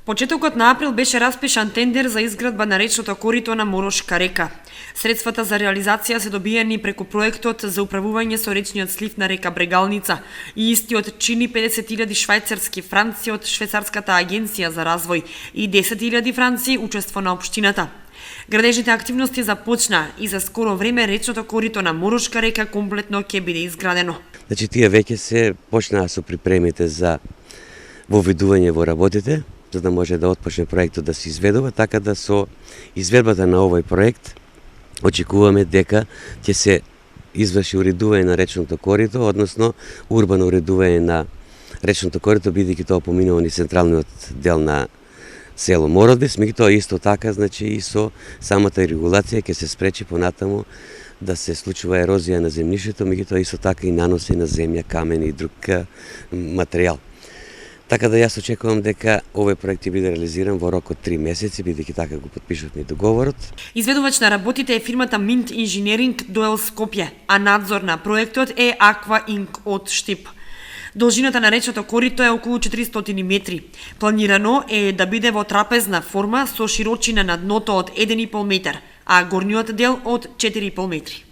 Почетокот на април беше распишан тендер за изградба на речното корито на Морошка река. Средствата за реализација се добиени преку проектот за управување со речниот слив на река Брегалница и истиот чини 50.000 швајцарски франци од Швајцарската агенција за развој и 10.000 франци учество на општината. Градежните активности започна и за скоро време речното корито на Морошка река комплетно ќе биде изградено. Значи тие веќе се почнаа со припремите за воведување во работите, за да може да отпочне проектот да се изведува, така да со изведбата на овој проект очекуваме дека ќе се изврши уредување на речното корито, односно урбано уредување на речното корито, бидејќи тоа поминува низ централниот дел на село Мородес, меѓутоа исто така, значи и со самата регулација ќе се спречи понатаму да се случува ерозија на земјишето, меѓутоа исто така и наноси на земја, камен и друг материјал. Така да јас очекувам дека овој проект ќе биде реализиран во рок од 3 месеци, бидејќи така го потпишавме договорот. Изведувач на работите е фирмата Mint Engineering Дуел Скопје, а надзор на проектот е Aqua Inc од Штип. Должината на речното корито е околу 400 метри. Планирано е да биде во трапезна форма со широчина на дното од 1,5 метар, а горниот дел од 4,5 метри.